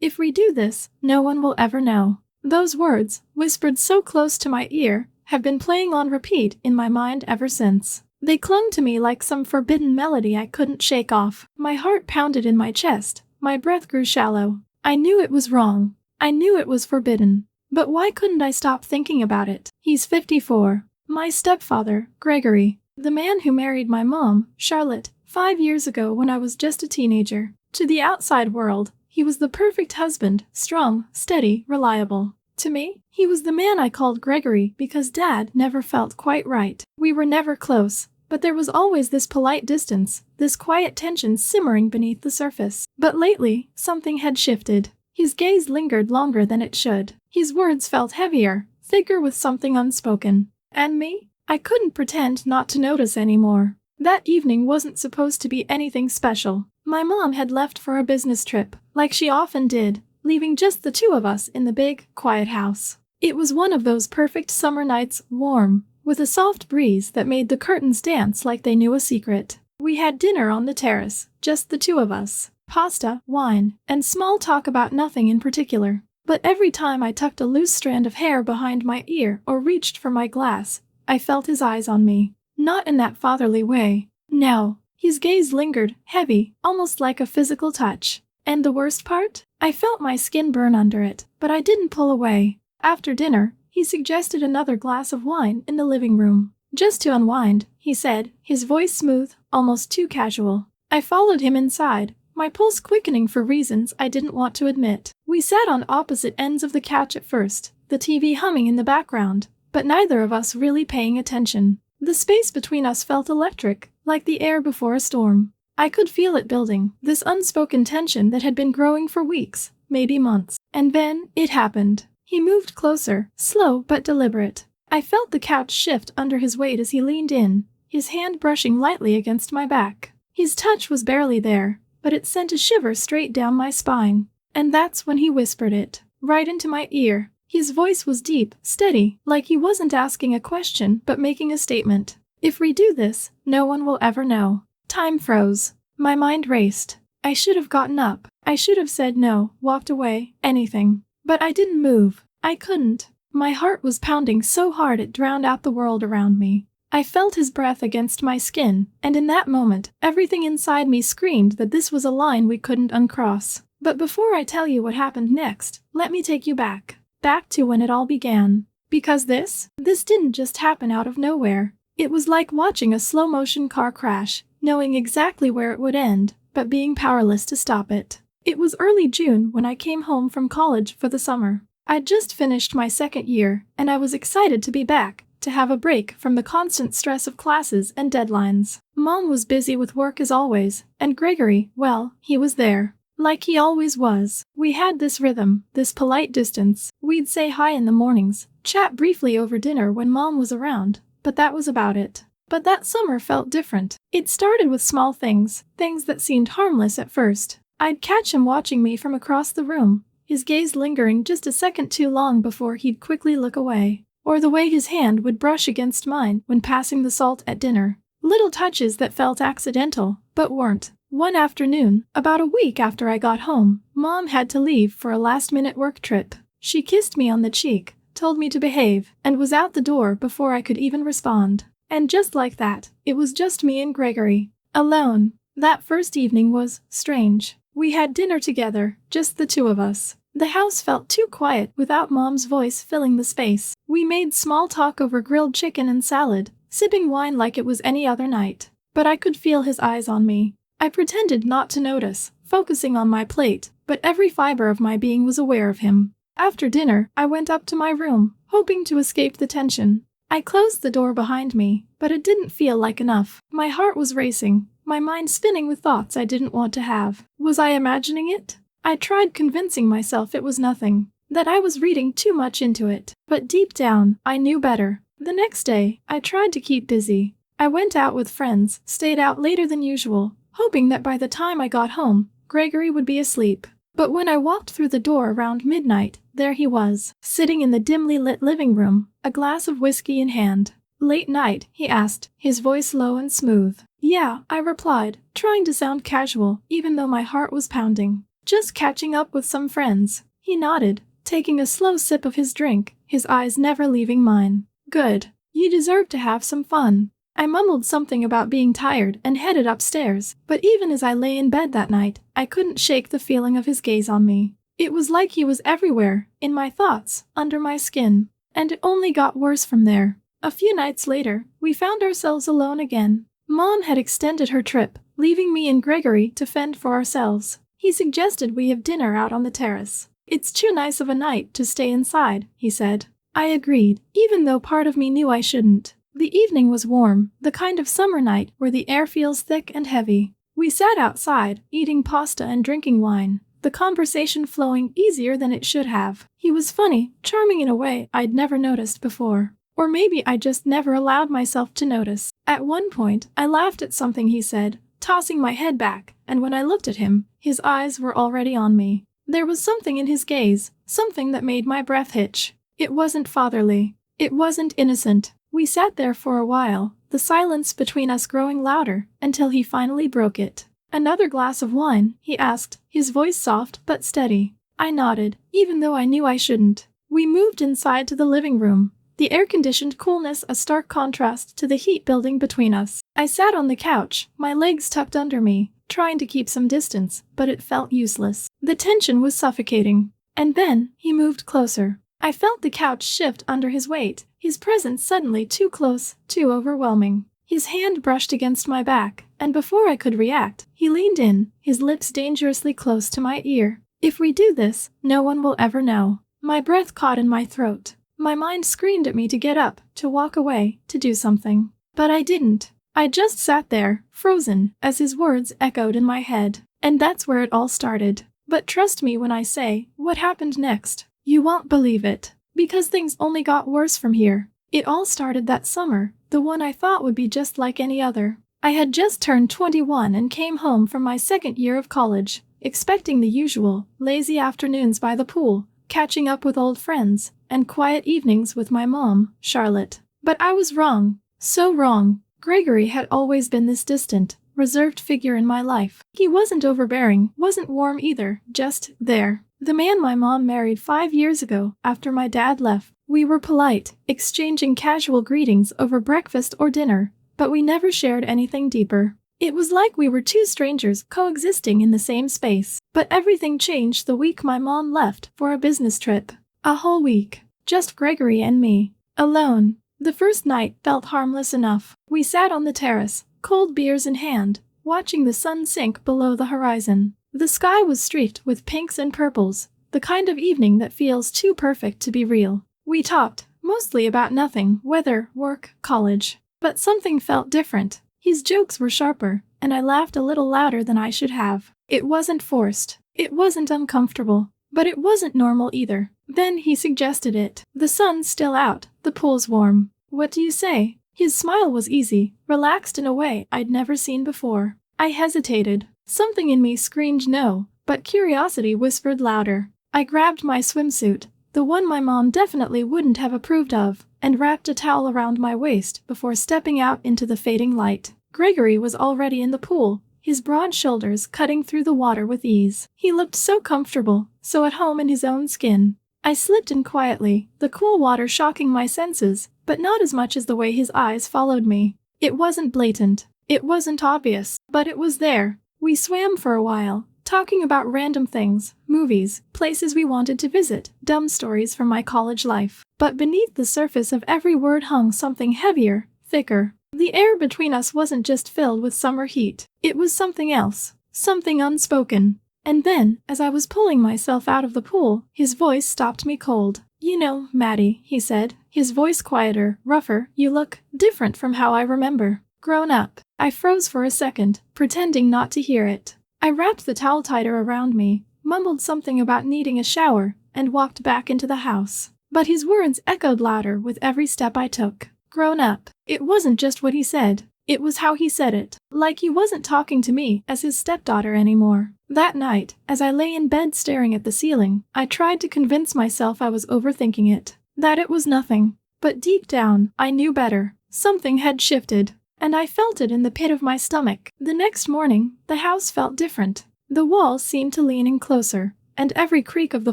If we do this, no one will ever know. Those words, whispered so close to my ear, have been playing on repeat in my mind ever since. They clung to me like some forbidden melody I couldn't shake off. My heart pounded in my chest. My breath grew shallow. I knew it was wrong. I knew it was forbidden. But why couldn't I stop thinking about it? He's 54. My stepfather, Gregory. The man who married my mom, Charlotte, 5 years ago when I was just a teenager. To the outside world, he was the perfect husband, strong, steady, reliable. To me, he was the man I called Gregory because Dad never felt quite right. We were never close, but there was always this polite distance, this quiet tension simmering beneath the surface. But lately, something had shifted. His gaze lingered longer than it should. His words felt heavier, thicker with something unspoken. And me? I couldn't pretend not to notice anymore. That evening wasn't supposed to be anything special. My mom had left for a business trip, like she often did, leaving just the two of us in the big, quiet house. It was one of those perfect summer nights, warm, with a soft breeze that made the curtains dance like they knew a secret. We had dinner on the terrace, just the two of us. Pasta, wine, and small talk about nothing in particular. But every time I tucked a loose strand of hair behind my ear or reached for my glass, I felt his eyes on me. Not in that fatherly way. No, his gaze lingered, heavy, almost like a physical touch. And the worst part? I felt my skin burn under it, but I didn't pull away. After dinner, he suggested another glass of wine in the living room. Just to unwind, he said, his voice smooth, almost too casual. I followed him inside, my pulse quickening for reasons I didn't want to admit. We sat on opposite ends of the couch at first, the TV humming in the background, but neither of us really paying attention. The space between us felt electric, like the air before a storm. I could feel it building, this unspoken tension that had been growing for weeks, maybe months. And then, it happened. He moved closer, slow but deliberate. I felt the couch shift under his weight as he leaned in, his hand brushing lightly against my back. His touch was barely there, but it sent a shiver straight down my spine. And that's when he whispered it, right into my ear. His voice was deep, steady, like he wasn't asking a question but making a statement. If we do this, no one will ever know. Time froze. My mind raced. I should have gotten up. I should have said no, walked away, anything. But I didn't move. I couldn't. My heart was pounding so hard it drowned out the world around me. I felt his breath against my skin, and in that moment, everything inside me screamed that this was a line we couldn't uncross. But before I tell you what happened next, let me take you back. Back to when it all began. Because this didn't just happen out of nowhere. It was like watching a slow-motion car crash, knowing exactly where it would end, but being powerless to stop it. It was early June when I came home from college for the summer. I'd just finished my second year, and I was excited to be back, to have a break from the constant stress of classes and deadlines. Mom was busy with work as always, and Gregory, well, he was there. Like he always was. We had this rhythm, this polite distance. We'd say hi in the mornings, chat briefly over dinner when Mom was around, but that was about it. But that summer felt different. It started with small things that seemed harmless at first. I'd catch him watching me from across the room, his gaze lingering just a second too long before he'd quickly look away. Or the way his hand would brush against mine when passing the salt at dinner. Little touches that felt accidental, but weren't. One afternoon, about a week after I got home, Mom had to leave for a last-minute work trip. She kissed me on the cheek, told me to behave, and was out the door before I could even respond. And just like that, it was just me and Gregory. Alone. That first evening was strange. We had dinner together, just the two of us. The house felt too quiet without Mom's voice filling the space. We made small talk over grilled chicken and salad, sipping wine like it was any other night. But I could feel his eyes on me. I pretended not to notice, focusing on my plate, but every fiber of my being was aware of him. After dinner, I went up to my room, hoping to escape the tension. I closed the door behind me, but it didn't feel like enough. My heart was racing, my mind spinning with thoughts I didn't want to have. Was I imagining it? I tried convincing myself it was nothing, that I was reading too much into it. But deep down, I knew better. The next day, I tried to keep busy. I went out with friends, stayed out later than usual, hoping that by the time I got home, Gregory would be asleep. But when I walked through the door around midnight, there he was, sitting in the dimly lit living room, a glass of whiskey in hand. "Late night?" he asked, his voice low and smooth. "Yeah," I replied, trying to sound casual, even though my heart was pounding. Just catching up with some friends. He nodded, taking a slow sip of his drink, his eyes never leaving mine. Good. You deserve to have some fun. I mumbled something about being tired and headed upstairs, but even as I lay in bed that night, I couldn't shake the feeling of his gaze on me. It was like he was everywhere, in my thoughts, under my skin. And it only got worse from there. A few nights later, we found ourselves alone again. Mom had extended her trip, leaving me and Gregory to fend for ourselves. He suggested we have dinner out on the terrace. It's too nice of a night to stay inside, he said. I agreed, even though part of me knew I shouldn't. The evening was warm, the kind of summer night where the air feels thick and heavy. We sat outside, eating pasta and drinking wine, the conversation flowing easier than it should have. He was funny, charming in a way I'd never noticed before. Or maybe I just never allowed myself to notice. At one point, I laughed at something he said, tossing my head back, and when I looked at him, his eyes were already on me. There was something in his gaze, something that made my breath hitch. It wasn't fatherly. It wasn't innocent. We sat there for a while, the silence between us growing louder, until he finally broke it. Another glass of wine, he asked, his voice soft but steady. I nodded, even though I knew I shouldn't. We moved inside to the living room, the air-conditioned coolness a stark contrast to the heat building between us. I sat on the couch, my legs tucked under me, trying to keep some distance, but it felt useless. The tension was suffocating. And then, he moved closer. I felt the couch shift under his weight, his presence suddenly too close, too overwhelming. His hand brushed against my back, and before I could react, he leaned in, his lips dangerously close to my ear. If we do this, no one will ever know. My breath caught in my throat. My mind screamed at me to get up, to walk away, to do something. But I didn't. I just sat there, frozen, as his words echoed in my head. And that's where it all started. But trust me when I say, what happened next? You won't believe it. Because things only got worse from here. It all started that summer, the one I thought would be just like any other. I had just turned 21 and came home from my second year of college, expecting the usual, lazy afternoons by the pool, catching up with old friends, and quiet evenings with my mom, Charlotte. But I was wrong. So wrong. Gregory had always been this distant, reserved figure in my life. He wasn't overbearing, wasn't warm either, just there. The man my mom married 5 years ago, after my dad left. We were polite, exchanging casual greetings over breakfast or dinner, but we never shared anything deeper. It was like we were two strangers coexisting in the same space. But everything changed the week my mom left for a business trip. A whole week. Just Gregory and me. Alone. The first night felt harmless enough. We sat on the terrace, cold beers in hand, watching the sun sink below the horizon. The sky was streaked with pinks and purples, the kind of evening that feels too perfect to be real. We talked, mostly about nothing, weather, work, college. But something felt different. His jokes were sharper, and I laughed a little louder than I should have. It wasn't forced. It wasn't uncomfortable. But it wasn't normal either. Then he suggested it. The sun's still out, the pool's warm. What do you say? His smile was easy, relaxed in a way I'd never seen before. I hesitated. Something in me screamed no, but curiosity whispered louder. I grabbed my swimsuit, the one my mom definitely wouldn't have approved of, and wrapped a towel around my waist before stepping out into the fading light. Gregory was already in the pool, his broad shoulders cutting through the water with ease. He looked so comfortable, so at home in his own skin. I slipped in quietly, the cool water shocking my senses, but not as much as the way his eyes followed me. It wasn't blatant. It wasn't obvious, but it was there. We swam for a while, talking about random things, movies, places we wanted to visit, dumb stories from my college life. But beneath the surface of every word hung something heavier, thicker. The air between us wasn't just filled with summer heat. It was something else, something unspoken. And then, as I was pulling myself out of the pool, his voice stopped me cold. You know, Maddie, he said, his voice quieter, rougher, you look different from how I remember. Grown up. I froze for a second, pretending not to hear it. I wrapped the towel tighter around me, mumbled something about needing a shower, and walked back into the house. But his words echoed louder with every step I took. Grown up. It wasn't just what he said. It was how he said it. Like he wasn't talking to me as his stepdaughter anymore. That night, as I lay in bed staring at the ceiling, I tried to convince myself I was overthinking it. That it was nothing. But deep down, I knew better. Something had shifted. And I felt it in the pit of my stomach. The next morning, the house felt different. The walls seemed to lean in closer, and every creak of the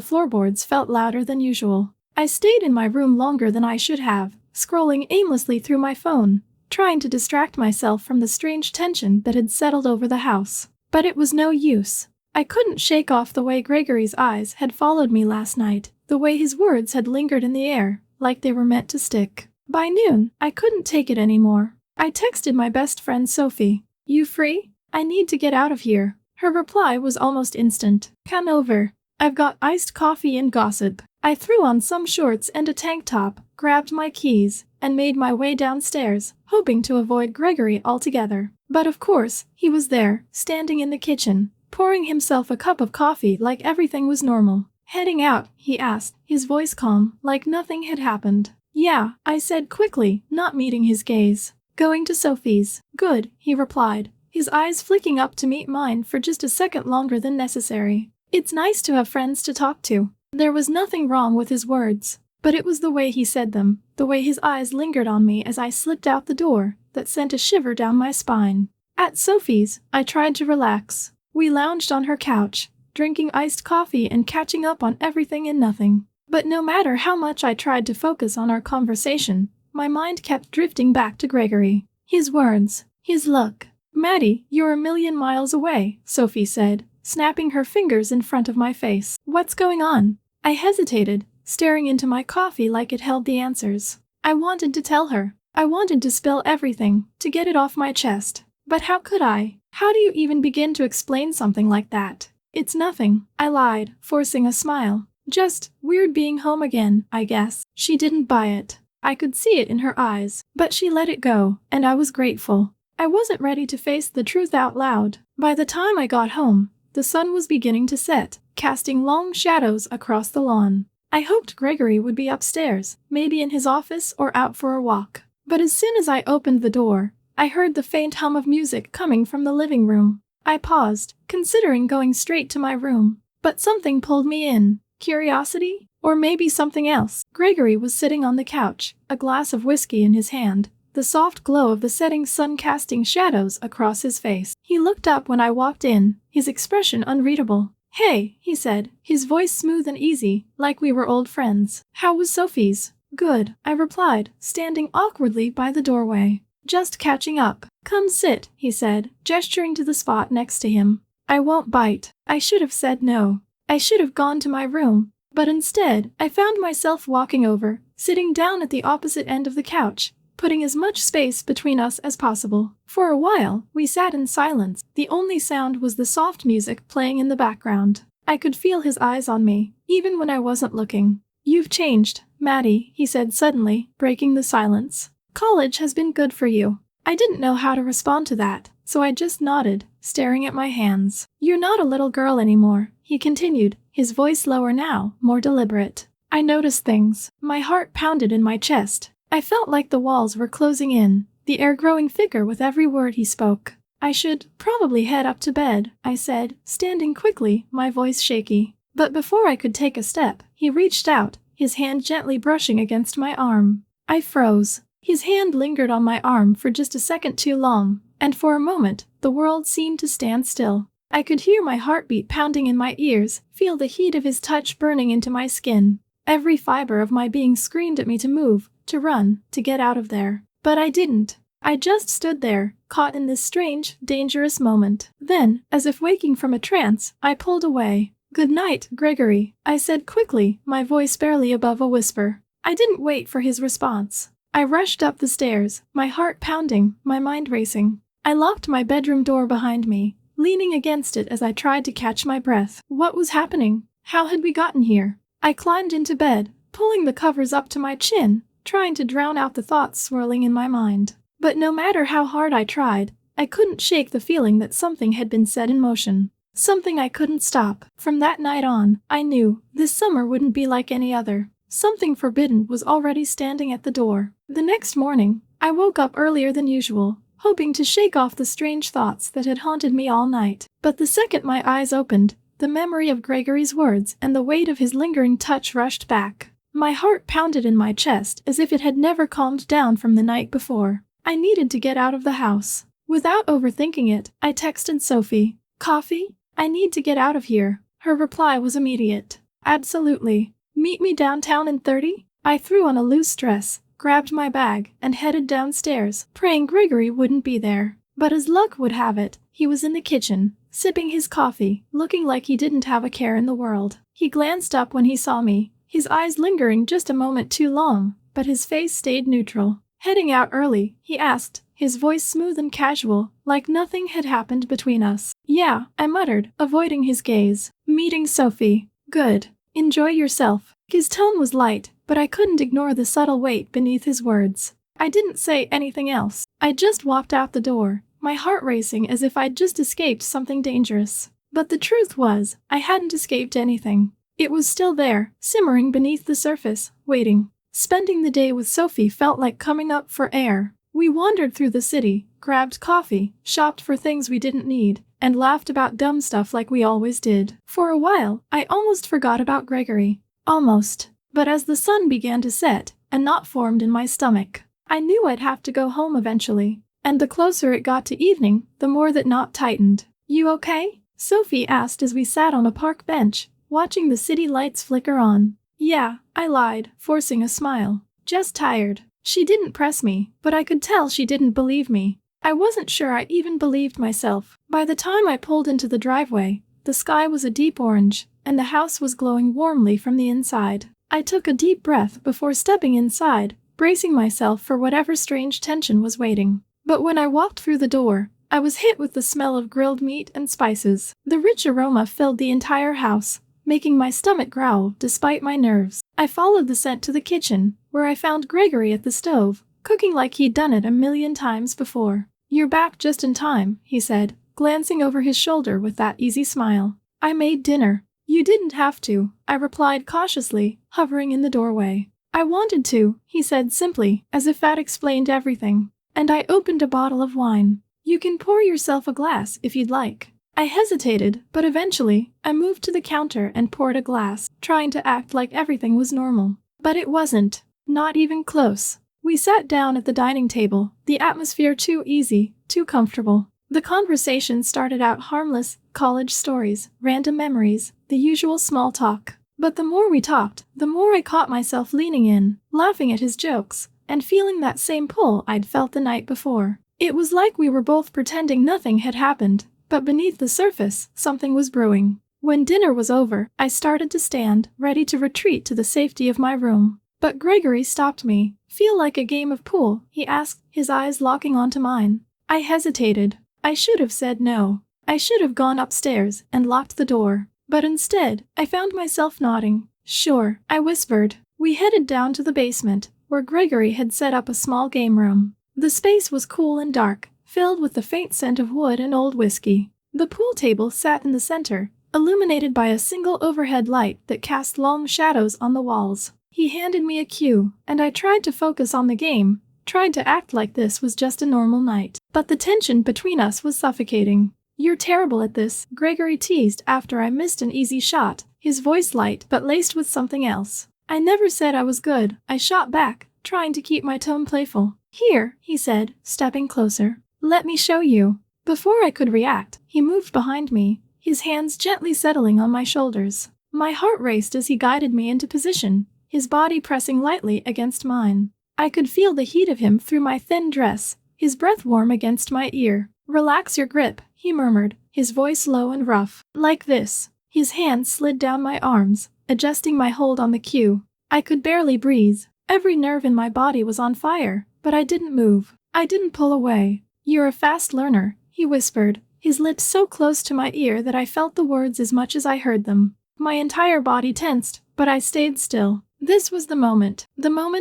floorboards felt louder than usual. I stayed in my room longer than I should have, scrolling aimlessly through my phone, trying to distract myself from the strange tension that had settled over the house. But it was no use. I couldn't shake off the way Gregory's eyes had followed me last night, the way his words had lingered in the air, like they were meant to stick. By noon, I couldn't take it anymore. I texted my best friend Sophie. "You free? I need to get out of here." Her reply was almost instant. "Come over. I've got iced coffee and gossip." I threw on some shorts and a tank top, grabbed my keys, and made my way downstairs, hoping to avoid Gregory altogether. But of course, he was there, standing in the kitchen, pouring himself a cup of coffee like everything was normal. "Heading out?" he asked, his voice calm, like nothing had happened. "Yeah," I said quickly, not meeting his gaze. "Going to Sophie's." "Good," he replied, his eyes flicking up to meet mine for just a second longer than necessary. It's nice to have friends to talk to. There was nothing wrong with his words, but it was the way he said them, the way his eyes lingered on me as I slipped out the door, that sent a shiver down my spine. At Sophie's, I tried to relax. We lounged on her couch, drinking iced coffee and catching up on everything and nothing. But no matter how much I tried to focus on our conversation, my mind kept drifting back to Gregory. His words, his look. "Maddie, you're a million miles away," Sophie said, snapping her fingers in front of my face. "What's going on?" I hesitated, staring into my coffee like it held the answers. I wanted to tell her. I wanted to spill everything, to get it off my chest. But how could I? How do you even begin to explain something like that? "It's nothing," I lied, forcing a smile. "Just weird being home again, I guess." She didn't buy it. I could see it in her eyes, but she let it go, and I was grateful. I wasn't ready to face the truth out loud. By the time I got home, the sun was beginning to set, casting long shadows across the lawn. I hoped Gregory would be upstairs, maybe in his office or out for a walk. But as soon as I opened the door, I heard the faint hum of music coming from the living room. I paused, considering going straight to my room. But something pulled me in. Curiosity? Or maybe something else. Gregory was sitting on the couch, a glass of whiskey in his hand, the soft glow of the setting sun casting shadows across his face. He looked up when I walked in, his expression unreadable. "Hey," he said, his voice smooth and easy, like we were old friends. "How was Sophie's?" "Good," I replied, standing awkwardly by the doorway. "Just catching up." "Come sit," he said, gesturing to the spot next to him. "I won't bite." I should have said no. I should have gone to my room. But instead, I found myself walking over, sitting down at the opposite end of the couch, putting as much space between us as possible. For a while, we sat in silence. The only sound was the soft music playing in the background. I could feel his eyes on me, even when I wasn't looking. "You've changed, Maddie," he said suddenly, breaking the silence. "College has been good for you." I didn't know how to respond to that, so I just nodded, staring at my hands. "You're not a little girl anymore," he continued, his voice lower now, more deliberate. I noticed things. My heart pounded in my chest. I felt like the walls were closing in, the air growing thicker with every word he spoke. "I should probably head up to bed," I said, standing quickly, my voice shaky. But before I could take a step, he reached out, his hand gently brushing against my arm. I froze. His hand lingered on my arm for just a second too long, and for a moment, the world seemed to stand still. I could hear my heartbeat pounding in my ears, feel the heat of his touch burning into my skin. Every fiber of my being screamed at me to move, to run, to get out of there. But I didn't. I just stood there, caught in this strange, dangerous moment. Then, as if waking from a trance, I pulled away. "Good night, Gregory," I said quickly, my voice barely above a whisper. I didn't wait for his response. I rushed up the stairs, my heart pounding, my mind racing. I locked my bedroom door behind me, leaning against it as I tried to catch my breath. What was happening? How had we gotten here? I climbed into bed, pulling the covers up to my chin, trying to drown out the thoughts swirling in my mind. But no matter how hard I tried, I couldn't shake the feeling that something had been set in motion. Something I couldn't stop. From that night on, I knew this summer wouldn't be like any other. Something forbidden was already standing at the door. The next morning, I woke up earlier than usual, hoping to shake off the strange thoughts that had haunted me all night. But the second my eyes opened, the memory of Gregory's words and the weight of his lingering touch rushed back. My heart pounded in my chest as if it had never calmed down from the night before. I needed to get out of the house. Without overthinking it, I texted Sophie. "Coffee?" I need to get out of here. Her reply was immediate. Absolutely. Meet me downtown in 30? I threw on a loose dress, grabbed my bag, and headed downstairs, praying Gregory wouldn't be there. But as luck would have it, he was in the kitchen, sipping his coffee, looking like he didn't have a care in the world. He glanced up when he saw me, his eyes lingering just a moment too long, but his face stayed neutral. Heading out early, he asked, his voice smooth and casual, like nothing had happened between us. Yeah, I muttered, avoiding his gaze. Meeting Sophie. Good. Enjoy yourself. His tone was light, but I couldn't ignore the subtle weight beneath his words. I didn't say anything else. I just walked out the door, my heart racing as if I'd just escaped something dangerous. But the truth was, I hadn't escaped anything. It was still there, simmering beneath the surface, waiting. Spending the day with Sophie felt like coming up for air. We wandered through the city, grabbed coffee, shopped for things we didn't need, and laughed about dumb stuff like we always did. For a while, I almost forgot about Gregory. Almost. But as the sun began to set, a knot formed in my stomach. I knew I'd have to go home eventually. And the closer it got to evening, the more that knot tightened. You okay? Sophie asked as we sat on a park bench, watching the city lights flicker on. Yeah, I lied, forcing a smile. Just tired. She didn't press me, but I could tell she didn't believe me. I wasn't sure I even believed myself. By the time I pulled into the driveway, the sky was a deep orange, and the house was glowing warmly from the inside. I took a deep breath before stepping inside, bracing myself for whatever strange tension was waiting. But when I walked through the door, I was hit with the smell of grilled meat and spices. The rich aroma filled the entire house, making my stomach growl despite my nerves. I followed the scent to the kitchen, where I found Gregory at the stove, cooking like he'd done it a million times before. You're back just in time, he said, glancing over his shoulder with that easy smile. I made dinner. You didn't have to, I replied cautiously, hovering in the doorway. I wanted to, he said simply, as if that explained everything. And I opened a bottle of wine. You can pour yourself a glass if you'd like. I hesitated, but eventually, I moved to the counter and poured a glass, trying to act like everything was normal. But it wasn't. Not even close. We sat down at the dining table, the atmosphere too easy, too comfortable. The conversation started out harmless, college stories, random memories, the usual small talk. But the more we talked, the more I caught myself leaning in, laughing at his jokes, and feeling that same pull I'd felt the night before. It was like we were both pretending nothing had happened, but beneath the surface, something was brewing. When dinner was over, I started to stand, ready to retreat to the safety of my room. But Gregory stopped me. Feel like a game of pool? He asked, his eyes locking onto mine. I hesitated. I should have said no. I should have gone upstairs and locked the door. But instead, I found myself nodding. Sure, I whispered. We headed down to the basement, where Gregory had set up a small game room. The space was cool and dark, filled with the faint scent of wood and old whiskey. The pool table sat in the center, illuminated by a single overhead light that cast long shadows on the walls. He handed me a cue, and I tried to focus on the game, tried to act like this was just a normal night. But the tension between us was suffocating. You're terrible at this, Gregory teased after I missed an easy shot, his voice light but laced with something else. I never said I was good, I shot back, trying to keep my tone playful. Here, he said, stepping closer. Let me show you. Before I could react, he moved behind me, his hands gently settling on my shoulders. My heart raced as he guided me into position, his body pressing lightly against mine. I could feel the heat of him through my thin dress, his breath warm against my ear. Relax your grip, he murmured, his voice low and rough. Like this. His hands slid down my arms, adjusting my hold on the cue. I could barely breathe. Every nerve in my body was on fire, but I didn't move. I didn't pull away. You're a fast learner, he whispered, his lips so close to my ear that I felt the words as much as I heard them. My entire body tensed, but I stayed still. This was the moment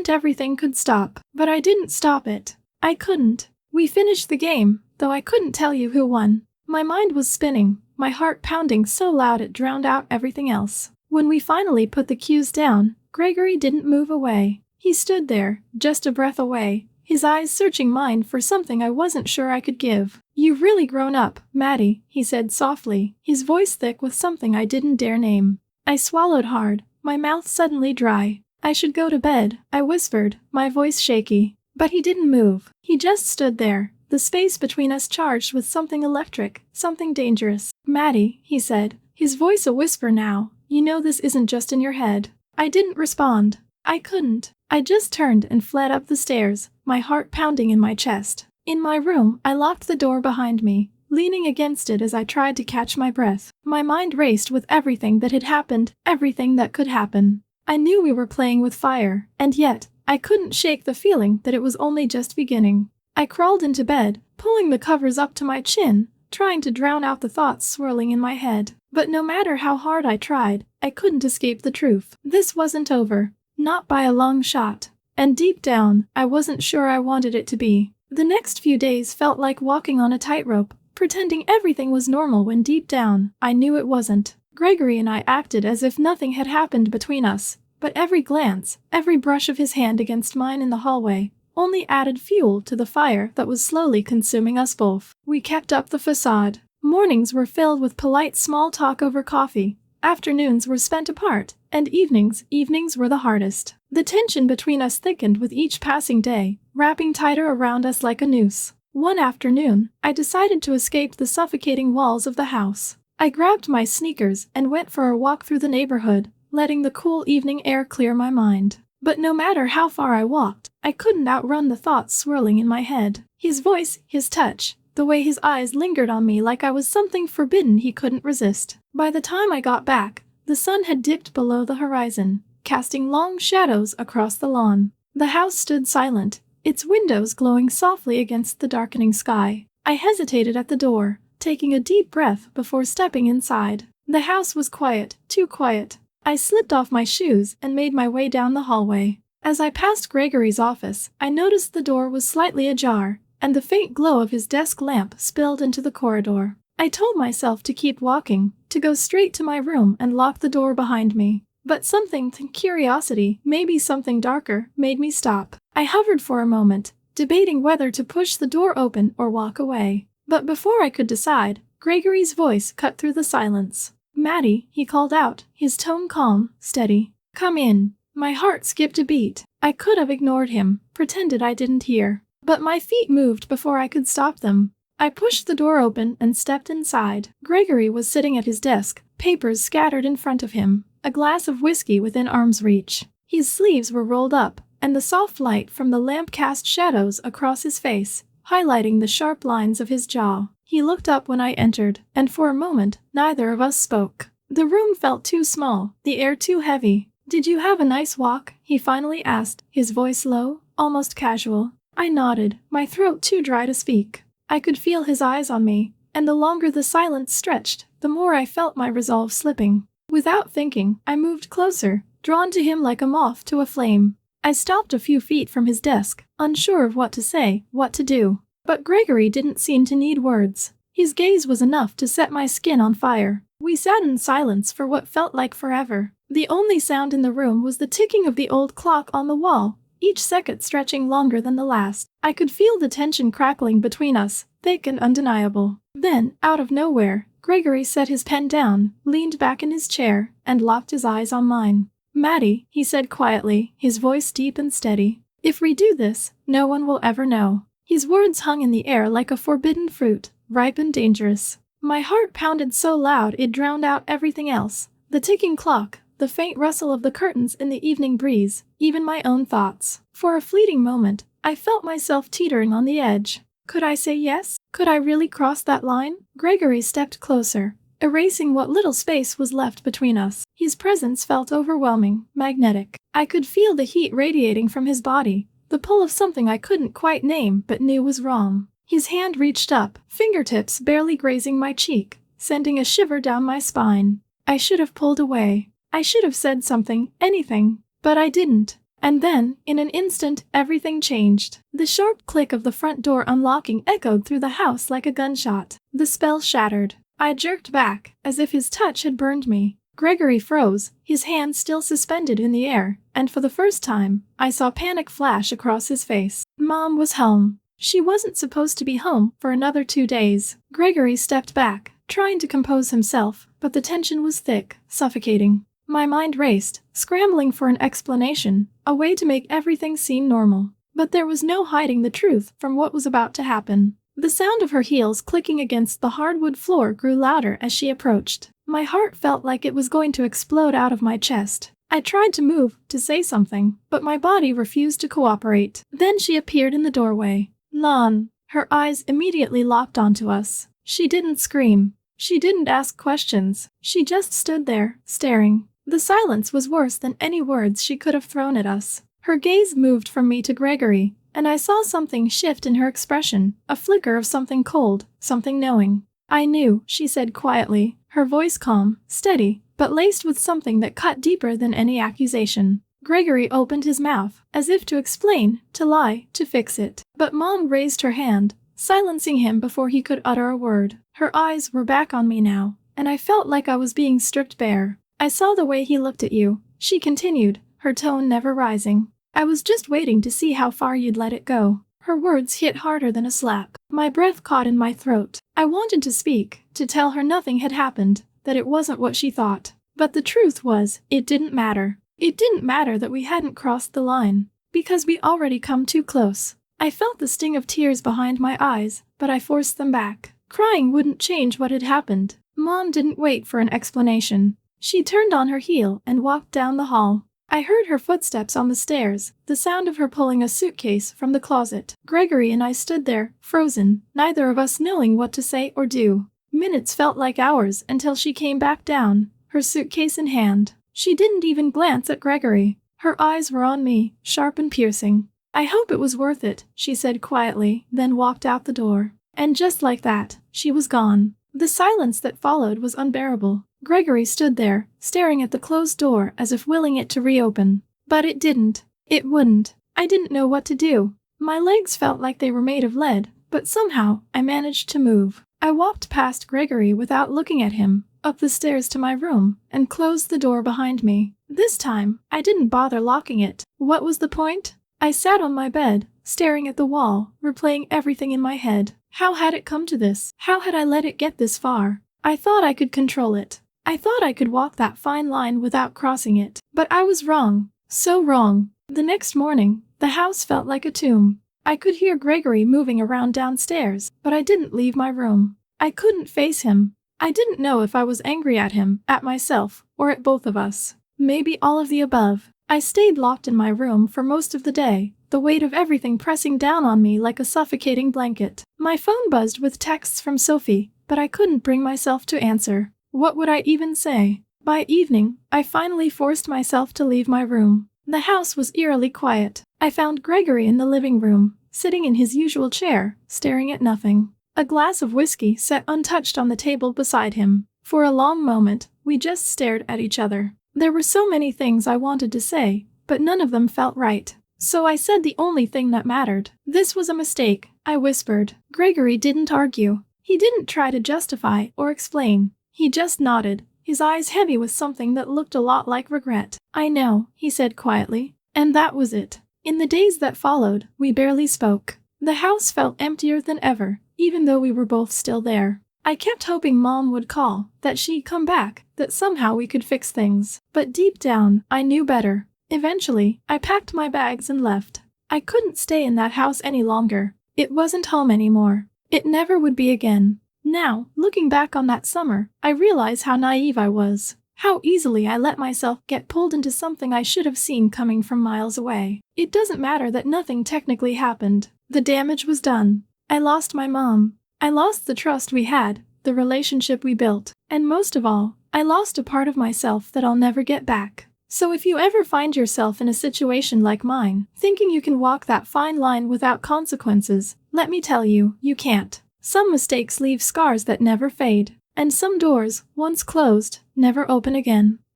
everything could stop. But I didn't stop it. I couldn't. We finished the game, though I couldn't tell you who won. My mind was spinning, my heart pounding so loud it drowned out everything else. When we finally put the cues down, Gregory didn't move away. He stood there, just a breath away, his eyes searching mine for something I wasn't sure I could give. You've really grown up, Maddie, he said softly, his voice thick with something I didn't dare name. I swallowed hard, my mouth suddenly dry. I should go to bed, I whispered, my voice shaky. But he didn't move. He just stood there, the space between us charged with something electric, something dangerous. "Maddie," he said, his voice a whisper now, "you know this isn't just in your head." I didn't respond. I couldn't. I just turned and fled up the stairs, my heart pounding in my chest. In my room, I locked the door behind me, leaning against it as I tried to catch my breath. My mind raced with everything that had happened, everything that could happen. I knew we were playing with fire, and yet, I couldn't shake the feeling that it was only just beginning. I crawled into bed, pulling the covers up to my chin, trying to drown out the thoughts swirling in my head. But no matter how hard I tried, I couldn't escape the truth. This wasn't over. Not by a long shot. And deep down, I wasn't sure I wanted it to be. The next few days felt like walking on a tightrope, pretending everything was normal when deep down, I knew it wasn't. Gregory and I acted as if nothing had happened between us, but every glance, every brush of his hand against mine in the hallway, only added fuel to the fire that was slowly consuming us both. We kept up the facade. Mornings were filled with polite small talk over coffee. Afternoons were spent apart, and evenings were the hardest. The tension between us thickened with each passing day, wrapping tighter around us like a noose. One afternoon, I decided to escape the suffocating walls of the house. I grabbed my sneakers and went for a walk through the neighborhood, letting the cool evening air clear my mind. But no matter how far I walked, I couldn't outrun the thoughts swirling in my head. His voice, his touch, the way his eyes lingered on me like I was something forbidden he couldn't resist. By the time I got back, the sun had dipped below the horizon, casting long shadows across the lawn. The house stood silent, its windows glowing softly against the darkening sky. I hesitated at the door, taking a deep breath before stepping inside. The house was quiet, too quiet. I slipped off my shoes and made my way down the hallway. As I passed Gregory's office, I noticed the door was slightly ajar, and the faint glow of his desk lamp spilled into the corridor. I told myself to keep walking, to go straight to my room and lock the door behind me. But something, curiosity, maybe something darker, made me stop. I hovered for a moment, debating whether to push the door open or walk away. But before I could decide, Gregory's voice cut through the silence. "Maddie," he called out, his tone calm, steady. "Come in." My heart skipped a beat. I could have ignored him, pretended I didn't hear. But my feet moved before I could stop them. I pushed the door open and stepped inside. Gregory was sitting at his desk, papers scattered in front of him, a glass of whiskey within arm's reach. His sleeves were rolled up, and the soft light from the lamp cast shadows across his face, highlighting the sharp lines of his jaw. He looked up when I entered, and for a moment, neither of us spoke. The room felt too small, the air too heavy. "Did you have a nice walk?" he finally asked, his voice low, almost casual. I nodded, my throat too dry to speak. I could feel his eyes on me, and the longer the silence stretched, the more I felt my resolve slipping. Without thinking, I moved closer, drawn to him like a moth to a flame. I stopped a few feet from his desk, unsure of what to say, what to do. But Gregory didn't seem to need words. His gaze was enough to set my skin on fire. We sat in silence for what felt like forever. The only sound in the room was the ticking of the old clock on the wall, each second stretching longer than the last. I could feel the tension crackling between us, thick and undeniable. Then, out of nowhere, Gregory set his pen down, leaned back in his chair, and locked his eyes on mine. "Maddie," he said quietly, his voice deep and steady. "If we do this, no one will ever know." His words hung in the air like a forbidden fruit, ripe and dangerous. My heart pounded so loud it drowned out everything else. The ticking clock, the faint rustle of the curtains in the evening breeze, even my own thoughts. For a fleeting moment, I felt myself teetering on the edge. Could I say yes? Could I really cross that line? Gregory stepped closer, erasing what little space was left between us. His presence felt overwhelming, magnetic. I could feel the heat radiating from his body, the pull of something I couldn't quite name but knew was wrong. His hand reached up, fingertips barely grazing my cheek, sending a shiver down my spine. I should have pulled away. I should have said something, anything, but I didn't. And then, in an instant, everything changed. The sharp click of the front door unlocking echoed through the house like a gunshot. The spell shattered. I jerked back, as if his touch had burned me. Gregory froze, his hand still suspended in the air, and for the first time, I saw panic flash across his face. Mom was home. She wasn't supposed to be home for another 2 days. Gregory stepped back, trying to compose himself, but the tension was thick, suffocating. My mind raced, scrambling for an explanation, a way to make everything seem normal. But there was no hiding the truth from what was about to happen. The sound of her heels clicking against the hardwood floor grew louder as she approached. My heart felt like it was going to explode out of my chest. I tried to move, to say something, but my body refused to cooperate. Then she appeared in the doorway. Lon. Her eyes immediately locked onto us. She didn't scream. She didn't ask questions. She just stood there, staring. The silence was worse than any words she could have thrown at us. Her gaze moved from me to Gregory, and I saw something shift in her expression, a flicker of something cold, something knowing. I knew, she said quietly, her voice calm, steady, but laced with something that cut deeper than any accusation. Gregory opened his mouth, as if to explain, to lie, to fix it. But Mom raised her hand, silencing him before he could utter a word. Her eyes were back on me now, and I felt like I was being stripped bare. I saw the way he looked at you, she continued, her tone never rising. I was just waiting to see how far you'd let it go. Her words hit harder than a slap. My breath caught in my throat. I wanted to speak, to tell her nothing had happened, that it wasn't what she thought. But the truth was, it didn't matter. It didn't matter that we hadn't crossed the line, because we already come too close. I felt the sting of tears behind my eyes, but I forced them back. Crying wouldn't change what had happened. Mom didn't wait for an explanation. She turned on her heel and walked down the hall. I heard her footsteps on the stairs, the sound of her pulling a suitcase from the closet. Gregory and I stood there, frozen, neither of us knowing what to say or do. Minutes felt like hours until she came back down, her suitcase in hand. She didn't even glance at Gregory. Her eyes were on me, sharp and piercing. I hope it was worth it, she said quietly, then walked out the door. And just like that, she was gone. The silence that followed was unbearable. Gregory stood there, staring at the closed door as if willing it to reopen. But it didn't. It wouldn't. I didn't know what to do. My legs felt like they were made of lead, but somehow I managed to move. I walked past Gregory without looking at him, up the stairs to my room, and closed the door behind me. This time, I didn't bother locking it. What was the point? I sat on my bed, staring at the wall, replaying everything in my head. How had it come to this? How had I let it get this far? I thought I could control it. I thought I could walk that fine line without crossing it. But I was wrong. So wrong. The next morning, the house felt like a tomb. I could hear Gregory moving around downstairs, but I didn't leave my room. I couldn't face him. I didn't know if I was angry at him, at myself, or at both of us. Maybe all of the above. I stayed locked in my room for most of the day, the weight of everything pressing down on me like a suffocating blanket. My phone buzzed with texts from Sophie, but I couldn't bring myself to answer. What would I even say? By evening, I finally forced myself to leave my room. The house was eerily quiet. I found Gregory in the living room, sitting in his usual chair, staring at nothing. A glass of whiskey sat untouched on the table beside him. For a long moment, we just stared at each other. There were so many things I wanted to say, but none of them felt right. So I said the only thing that mattered. This was a mistake, I whispered. Gregory didn't argue. He didn't try to justify or explain. He just nodded, his eyes heavy with something that looked a lot like regret. I know, he said quietly. And that was it. In the days that followed, we barely spoke. The house felt emptier than ever, even though we were both still there. I kept hoping Mom would call, that she'd come back, that somehow we could fix things. But deep down, I knew better. Eventually, I packed my bags and left. I couldn't stay in that house any longer. It wasn't home anymore. It never would be again. Now, looking back on that summer, I realize how naive I was. How easily I let myself get pulled into something I should have seen coming from miles away. It doesn't matter that nothing technically happened. The damage was done. I lost my mom. I lost the trust we had, the relationship we built, and most of all, I lost a part of myself that I'll never get back. So if you ever find yourself in a situation like mine, thinking you can walk that fine line without consequences, let me tell you, you can't. Some mistakes leave scars that never fade, and some doors, once closed, never open again.